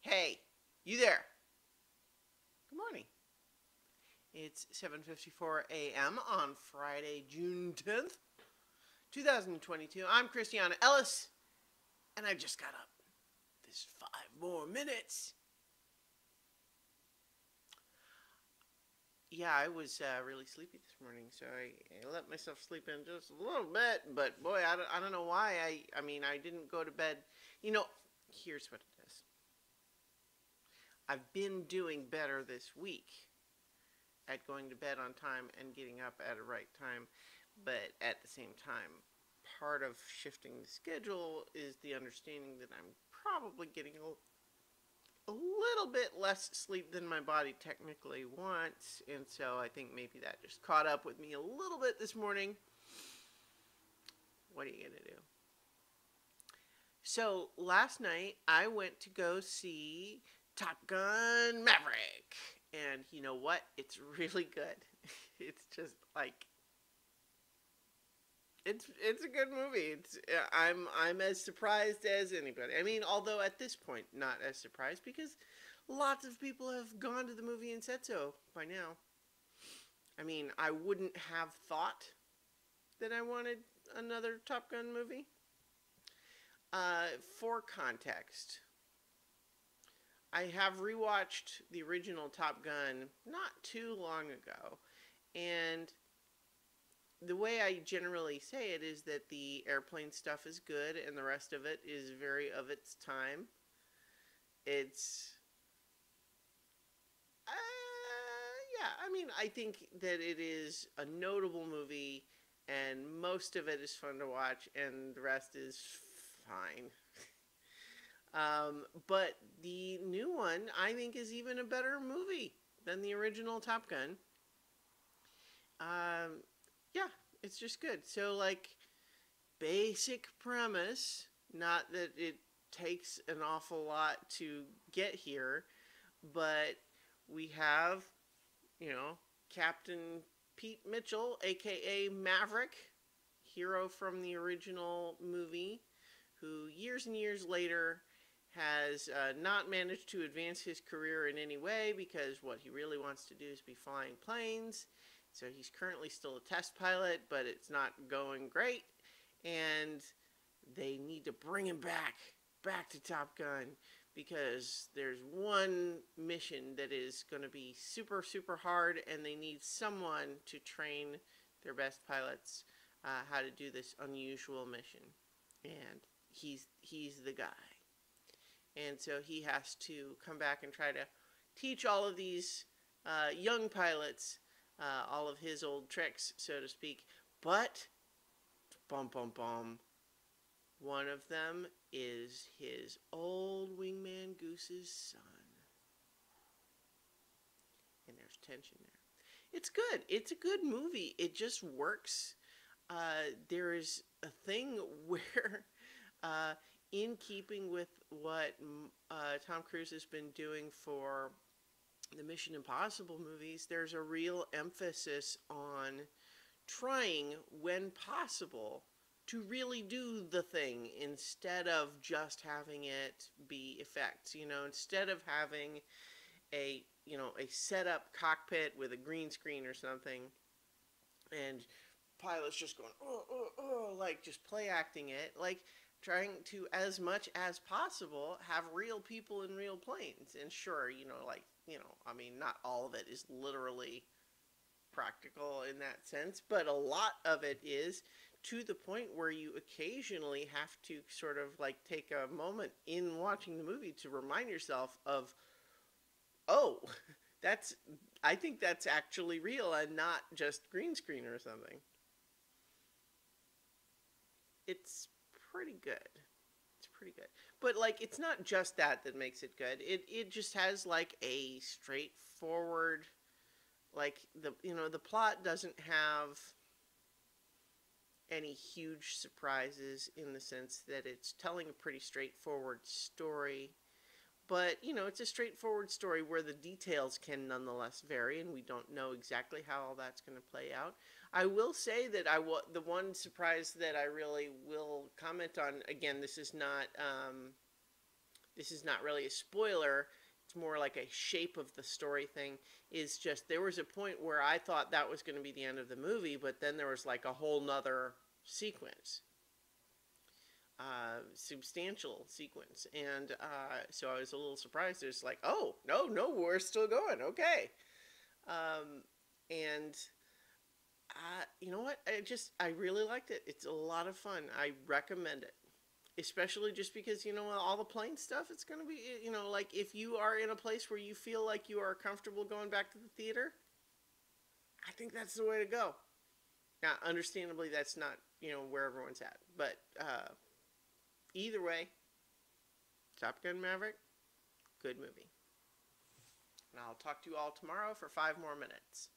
Hey, you there? Good morning. It's 7:54 a.m. on Friday, June 10th, 2022. I'm Christiana Ellis, and I just got up. There's 5 more minutes. Yeah, I was really sleepy this morning, so I let myself sleep in just a little bit. But boy, I don't know why. I didn't go to bed. Here's what it is. I've been doing better this week at going to bed on time and getting up at a right time, but at the same time, part of shifting the schedule is the understanding that I'm probably getting a little bit less sleep than my body technically wants, and so I think maybe that just caught up with me a little bit this morning. What are you gonna do? So last night I went to go see Top Gun Maverick, and you know what? It's really good. It's just like it's a good movie. I'm as surprised as anybody. I mean, although at this point not as surprised because lots of people have gone to the movie and said so by now. I mean, I wouldn't have thought that I wanted another Top Gun movie. For context, I have rewatched the original Top Gun not too long ago, and the way I generally say it is that the airplane stuff is good and the rest of it is very of its time. It's, I think that it is a notable movie and most of it is fun to watch and the rest is fine. But the new one, I think, is even a better movie than the original Top Gun. Yeah, it's just good. So, like, basic premise, not that it takes an awful lot to get here, but we have, Captain Pete Mitchell, aka Maverick, hero from the original movie, who years and years later has not managed to advance his career in any way because what he really wants to do is be flying planes. So he's currently still a test pilot, but it's not going great. And they need to bring him back to Top Gun, because there's one mission that is going to be super, super hard, and they need someone to train their best pilots how to do this unusual mission. And he's the guy. And so he has to come back and try to teach all of these young pilots all of his old tricks, so to speak. But, one of them is his old wingman Goose's son. And there's tension there. It's good. It's a good movie. It just works. There is a thing where, in keeping with what Tom Cruise has been doing for the Mission Impossible movies, there's a real emphasis on trying, when possible, to really do the thing instead of just having it be effects. Instead of having a set-up cockpit with a green screen or something, and pilots just going, like just play acting it, like trying to, as much as possible, have real people in real planes. And sure, not all of it is literally practical in that sense, but a lot of it is, to the point where you occasionally have to sort of like take a moment in watching the movie to remind yourself of, oh, I think that's actually real and not just green screen or something. It's pretty good. It's pretty good. But, like, it's not just that makes it good. It just has, like, a straightforward, like, the plot doesn't have any huge surprises in the sense that it's telling a pretty straightforward story. But, it's a straightforward story where the details can nonetheless vary, and we don't know exactly how all that's going to play out. I will say that the one surprise that I really will comment on, again, this is not this is not really a spoiler, it's more like a shape of the story thing, is just there was a point where I thought that was going to be the end of the movie, but then there was like a whole nother sequence, substantial sequence, and so I was a little surprised. It's like, oh, no, no, we're still going, okay. And you know what? I really liked it. It's a lot of fun. I recommend it. Especially just because, all the plane stuff, it's going to be, like if you are in a place where you feel like you are comfortable going back to the theater, I think that's the way to go. Now, understandably, that's not, where everyone's at. But either way, Top Gun Maverick, good movie. And I'll talk to you all tomorrow for 5 more minutes.